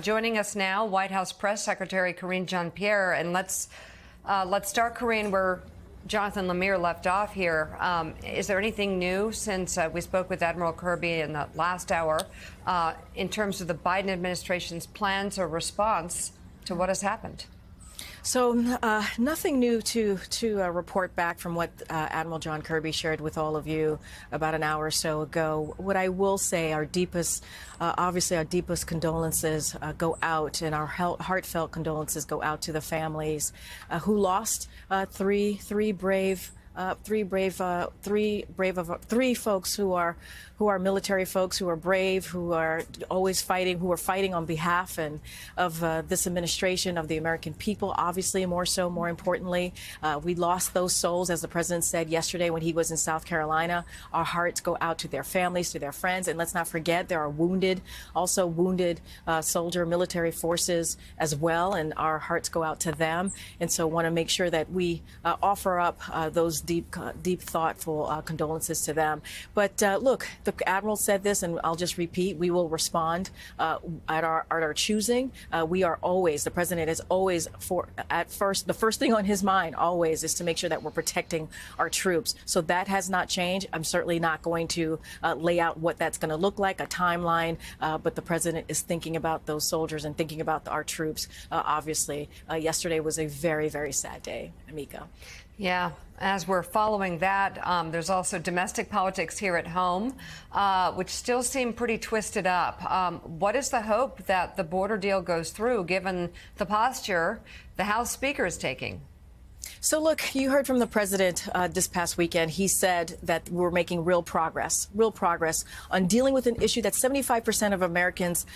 Joining us now, White House Press Secretary Karine Jean-Pierre, and let's start, Karine, where Jonathan Lemire left off here. Is there anything new since we spoke with Admiral Kirby in the last hour in terms of the Biden administration's plans or response to what has happened? So nothing new to report back from what Admiral John Kirby shared with all of you about an hour or so ago. What I will say, obviously our deepest condolences go out, and our heartfelt condolences go out to the families who lost three folks who are military folks, who are brave, who are always fighting, who are fighting on behalf of this administration, of the American people. Obviously, more importantly, we lost those souls, as the president said yesterday when he was in South Carolina. Our hearts go out to their families, to their friends, and let's not forget there are wounded soldier military forces as well, and our hearts go out to them. And so, want to make sure that we offer up those deep, thoughtful condolences to them. But look, the Admiral said this, and I'll just repeat: we will respond at our choosing. We are always, the president is always the first thing on his mind always is to make sure that we're protecting our troops. So that has not changed. I'm certainly not going to lay out what that's going to look like, a timeline, but the president is thinking about those soldiers and thinking about our troops. Obviously, yesterday was a very, very sad day, Amika. Yeah, as we're following that, there's also domestic politics here at home, which still seem pretty twisted up. What is the hope that the border deal goes through, given the posture the House Speaker is taking? So, look, you heard from the president this past weekend. He said that we're making real progress on dealing with an issue that 75% of Americans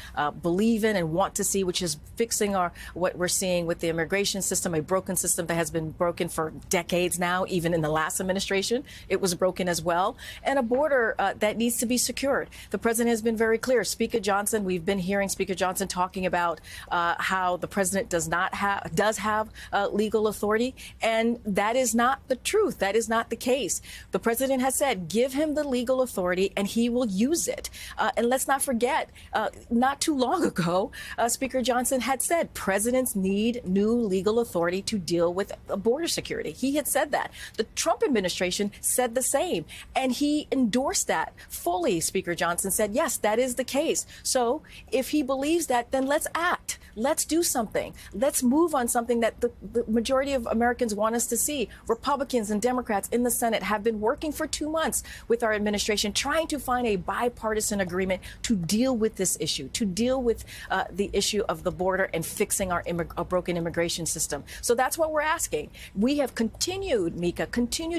believe in and want to see, which is fixing what we're seeing with the immigration system, a broken system that has been broken for decades now. Even in the last administration, it was broken as well, and a border that needs to be secured. The president has been very clear. Speaker Johnson, we've been hearing Speaker Johnson talking about how the president does have legal authority. And that is not the truth. That is not the case. The president has said, give him the legal authority and he will use it. And let's not forget, not too long ago, Speaker Johnson had said presidents need new legal authority to deal with border security. He had said that. The Trump administration said the same. And he endorsed that fully. Speaker Johnson said, yes, that is the case. So if he believes that, then let's act. Let's do something. Let's move on something that the majority of Americans want us to see. Republicans and Democrats in the Senate have been working for 2 months with our administration, trying to find a bipartisan agreement to deal with this issue, to deal with the issue of the border and fixing our broken immigration system. So that's what we're asking. We have continued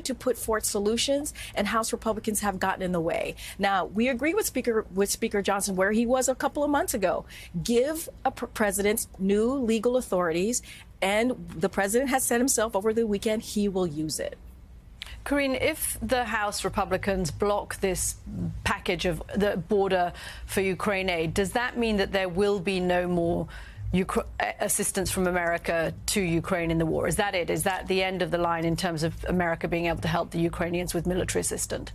to put forth solutions, and House Republicans have gotten in the way. Now, we agree with Speaker Johnson where he was a couple of months ago. Give a president new legal authorities, and the president has said himself over the weekend he will use it. Karine, if the House Republicans block this package of the border for Ukraine aid, does that mean that there will be no more assistance from America to Ukraine in the war? Is that it? Is that the end of the line in terms of America being able to help the Ukrainians with military assistance?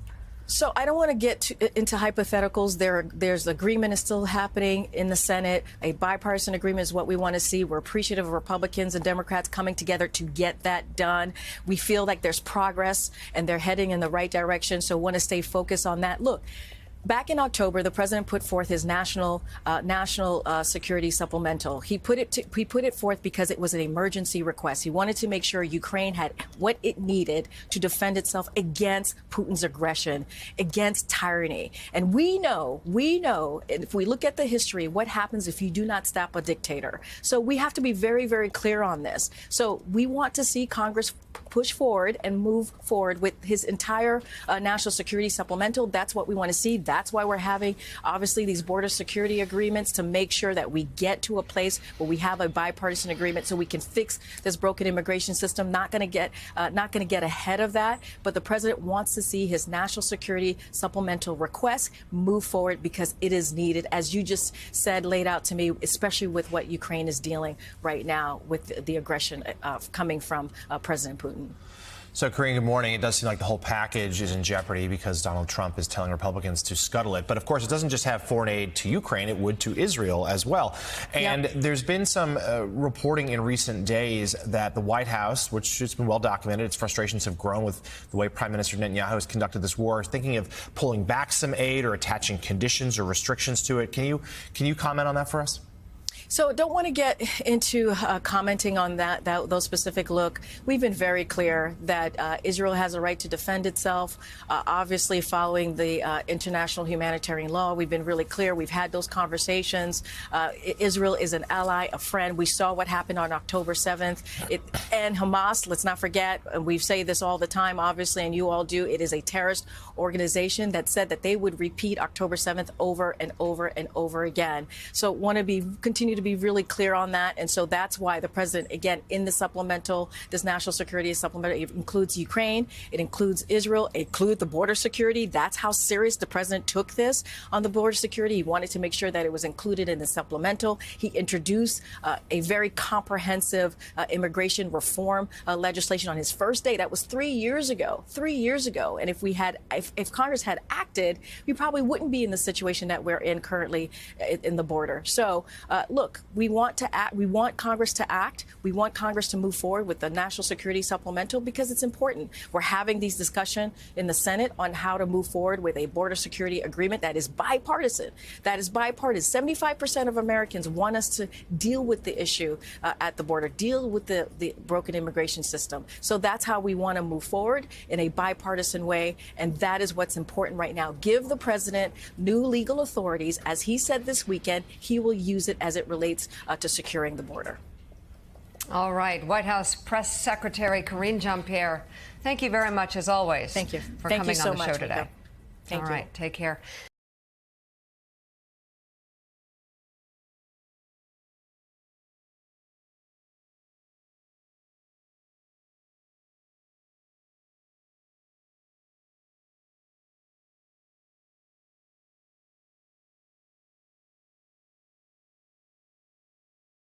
So I don't want to get into hypotheticals. There's agreement is still happening in the Senate. A bipartisan agreement is what we want to see. We're appreciative of Republicans and Democrats coming together to get that done. We feel like there's progress and they're heading in the right direction. So want to stay focused on that. Look, back in October, the president put forth his national security supplemental. He put it forth because it was an emergency request. He wanted to make sure Ukraine had what it needed to defend itself against Putin's aggression, against tyranny. And we know, if we look at the history, what happens if you do not stop a dictator. So we have to be very, very clear on this. So we want to see Congress push forward and move forward with his entire national security supplemental. That's what we want to see. That's why we're having, obviously, these border security agreements to make sure that we get to a place where we have a bipartisan agreement so we can fix this broken immigration system. Not going to get ahead of that. But the president wants to see his national security supplemental request move forward because it is needed, as you just said, laid out to me, especially with what Ukraine is dealing right now with the aggression coming from President Putin. So, Karine, good morning. It does seem like the whole package is in jeopardy because Donald Trump is telling Republicans to scuttle it. But, of course, it doesn't just have foreign aid to Ukraine. It would to Israel as well. And there's been some reporting in recent days that the White House, which has been well documented, its frustrations have grown with the way Prime Minister Netanyahu has conducted this war, is thinking of pulling back some aid or attaching conditions or restrictions to it. Can you comment on that for us? So don't want to get into commenting on those specific look. We've been very clear that Israel has a right to defend itself. Obviously, following the international humanitarian law, we've been really clear. We've had those conversations. Israel is an ally, a friend. We saw what happened on October 7th. And Hamas, let's not forget, and we say this all the time, obviously, and you all do, it is a terrorist organization that said that they would repeat October 7th over and over and over again. So want to continue to be really clear on that. And so that's why the president, again, in the supplemental, this national security supplemental, it includes Ukraine, it includes Israel, it includes the border security. That's how serious the president took this on the border security. He wanted to make sure that it was included in the supplemental. He introduced a very comprehensive immigration reform legislation on his first day. That was 3 years ago. 3 years ago. And if Congress had acted, we probably wouldn't be in the situation that we're in currently in the border. So look, we want to act. We want Congress to act. We want Congress to move forward with the national security supplemental because it's important. We're having these discussions in the Senate on how to move forward with a border security agreement that is bipartisan. That is bipartisan. 75% of Americans want us to deal with the issue at the border, deal with the broken immigration system. So that's how we want to move forward in a bipartisan way. And that is what's important right now. Give the president new legal authorities. As he said this weekend, he will use it as it relates to securing the border. All right. White House Press Secretary Karine Jean-Pierre, thank you very much, as always. Thank you. For Thank coming you so on the much, show today. Thank you. All right. Take care.